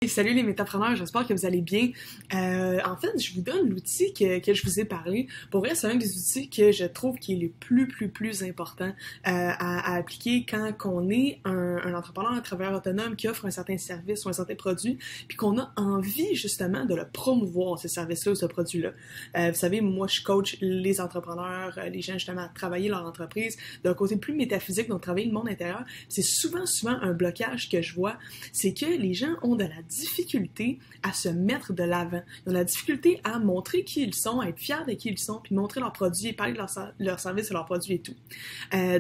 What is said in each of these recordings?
Salut les métapreneurs, j'espère que vous allez bien. En fait, je vous donne l'outil que je vous ai parlé. Pour vrai, c'est un des outils que je trouve qui est le plus important à appliquer quand on est un entrepreneur, un travailleur autonome qui offre un certain service ou un certain produit, puis qu'on a envie justement de le promouvoir, ce service-là ou ce produit-là. Vous savez, moi, je coach les entrepreneurs, les gens justement à travailler leur entreprise d'un côté plus métaphysique, donc travailler le monde intérieur. C'est souvent un blocage que je vois, c'est que les gens ont de la difficulté à se mettre de l'avant. Ils ont de la difficulté à montrer qui ils sont, à être fiers de qui ils sont, puis montrer leurs produits, parler de leur service et leurs produits et tout.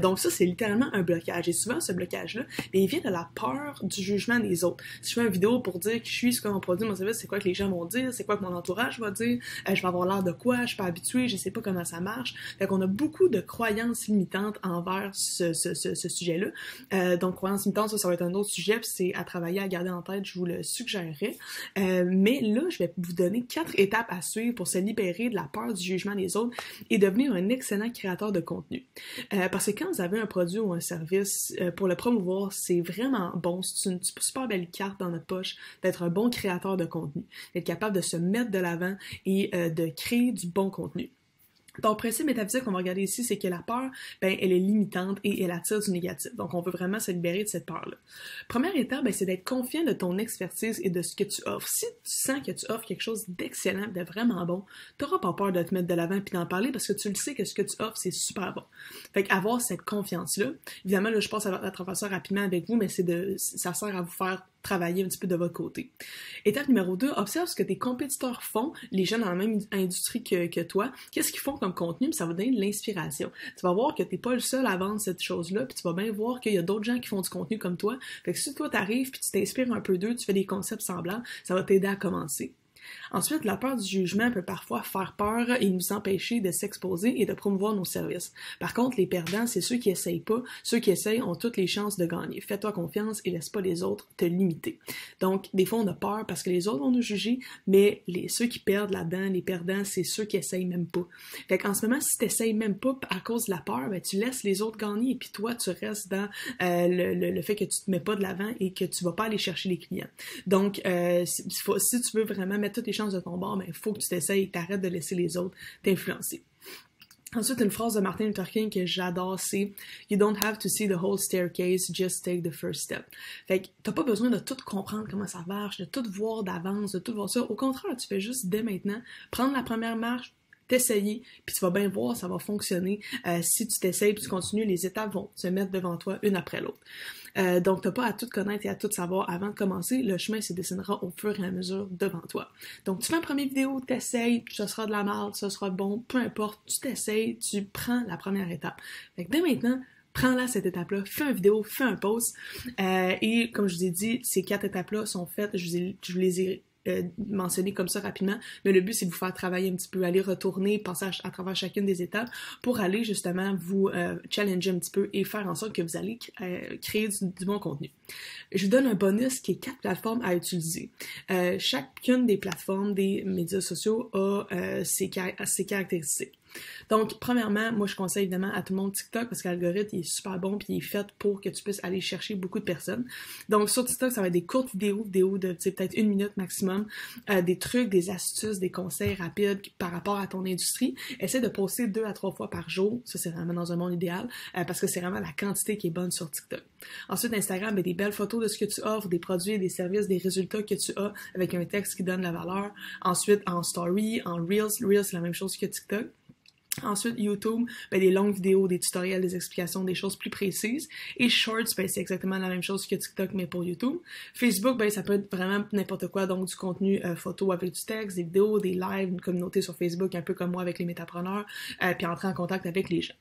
Donc ça, c'est littéralement un blocage. Et souvent, ce blocage-là, il vient de la peur du jugement des autres. Si je fais une vidéo pour dire que je suis ce que mon produit, mon service, c'est quoi que les gens vont dire, c'est quoi que mon entourage va dire, je vais avoir l'air de quoi, je suis pas habituée, je sais pas comment ça marche. Fait qu'on a beaucoup de croyances limitantes envers ce sujet-là. Donc, croyances limitantes, ça va être un autre sujet, puis c'est à travailler, à garder en tête, je vous le suggérerais. Mais là, je vais vous donner 4 étapes à suivre pour se libérer de la peur du jugement des autres et devenir un excellent créateur de contenu. Parce que quand vous avez un produit ou un service, pour le promouvoir, c'est vraiment bon, c'est une super belle carte dans notre poche d'être un bon créateur de contenu, d'être capable de se mettre de l'avant et de créer du bon contenu. Donc, le principe métaphysique qu'on va regarder ici, c'est que la peur, elle est limitante et elle attire du négatif. Donc, on veut vraiment se libérer de cette peur-là. Première étape, c'est d'être confiant de ton expertise et de ce que tu offres. Si tu sens que tu offres quelque chose d'excellent, de vraiment bon, tu n'auras pas peur de te mettre de l'avant et d'en parler parce que tu le sais que ce que tu offres, c'est super bon. Fait qu'avoir cette confiance-là, évidemment, là, je passe à travers ça rapidement avec vous, mais ça sert à vous faire travailler un petit peu de votre côté. Étape numéro 2, observe ce que tes compétiteurs font, les gens dans la même industrie que toi. Qu'est-ce qu'ils font comme contenu, puis ça va donner de l'inspiration. Tu vas voir que t'es pas le seul à vendre cette chose-là, puis tu vas bien voir qu'il y a d'autres gens qui font du contenu comme toi. Fait que si toi t'arrives puis tu t'inspires un peu d'eux, tu fais des concepts semblants, ça va t'aider à commencer. Ensuite, la peur du jugement peut parfois faire peur et nous empêcher de s'exposer et de promouvoir nos services. Par contre, les perdants, c'est ceux qui essayent pas. Ceux qui essayent ont toutes les chances de gagner. Fais-toi confiance et laisse pas les autres te limiter. Donc, des fois, on a peur parce que les autres vont nous juger, mais ceux qui perdent là-dedans, les perdants, c'est ceux qui essayent même pas. Fait qu'en ce moment, si t'essayes même pas à cause de la peur, tu laisses les autres gagner et puis toi, tu restes dans le fait que tu te mets pas de l'avant et que tu vas pas aller chercher les clients. Donc, si tu veux vraiment mettre toutes les chances de ton bord, il faut que tu t'essayes et t'arrêtes de laisser les autres t'influencer. Ensuite, une phrase de Martin Luther King que j'adore, c'est « You don't have to see the whole staircase, just take the first step ». Fait que t'as pas besoin de tout comprendre comment ça marche, de tout voir d'avance, de tout voir ça. Au contraire, tu fais juste dès maintenant prendre la première marche, t'essayer, puis tu vas bien voir, ça va fonctionner. Si tu t'essayes puis tu continues, les étapes vont se mettre devant toi, une après l'autre. Donc, t'as pas à tout connaître et à tout savoir avant de commencer. Le chemin se dessinera au fur et à mesure devant toi. Donc, tu fais une première vidéo, t'essayes, ça sera de la merde, ça sera bon, peu importe, tu t'essayes, tu prends la première étape. Fait que dès maintenant, prends-la cette étape-là, fais une vidéo, fais un post. Et comme je vous ai dit, ces 4 étapes-là sont faites, je vous les ai mentionner comme ça rapidement, mais le but c'est de vous faire travailler un petit peu, aller retourner, passer à travers chacune des étapes pour aller justement vous challenger un petit peu et faire en sorte que vous allez créer du bon contenu. Je vous donne un bonus qui est 4 plateformes à utiliser. Chacune des plateformes des médias sociaux a ses caractéristiques. Donc, premièrement, moi, je conseille évidemment à tout le monde TikTok parce que l'algorithme, il est super bon puis il est fait pour que tu puisses aller chercher beaucoup de personnes. Donc, sur TikTok, ça va être des courtes vidéos de peut-être 1 minute maximum, des trucs, des astuces, des conseils rapides par rapport à ton industrie. Essaie de poster 2 à 3 fois par jour. Ça, c'est vraiment dans un monde idéal parce que c'est vraiment la quantité qui est bonne sur TikTok. Ensuite, Instagram, des belles photos de ce que tu offres, des produits, des services, des résultats que tu as avec un texte qui donne la valeur. Ensuite, en story, en Reels. Reels, c'est la même chose que TikTok. Ensuite, YouTube, des longues vidéos, des tutoriels, des explications, des choses plus précises. Et Shorts, c'est exactement la même chose que TikTok, mais pour YouTube. Facebook, ça peut être vraiment n'importe quoi, donc du contenu photo avec du texte, des vidéos, des lives, une communauté sur Facebook, un peu comme moi avec les métapreneurs, puis entrer en contact avec les gens.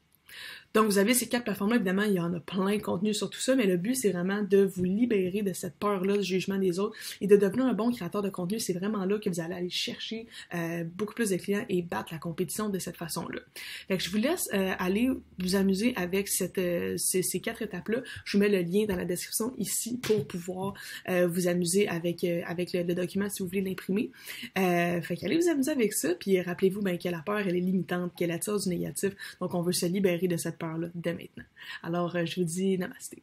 Donc, vous avez ces 4 plateformes-là, évidemment, il y en a plein de contenu sur tout ça, mais le but, c'est vraiment de vous libérer de cette peur-là, du jugement des autres, et de devenir un bon créateur de contenu. C'est vraiment là que vous allez aller chercher beaucoup plus de clients et battre la compétition de cette façon-là. Fait que je vous laisse aller vous amuser avec ces 4 étapes-là. Je vous mets le lien dans la description ici pour pouvoir vous amuser avec le document si vous voulez l'imprimer. Fait qu'allez vous amuser avec ça, puis rappelez-vous que la peur, elle est limitante, qu'elle attire du négatif, donc on veut se libérer de cette peur-là dès maintenant. Alors, je vous dis namasté.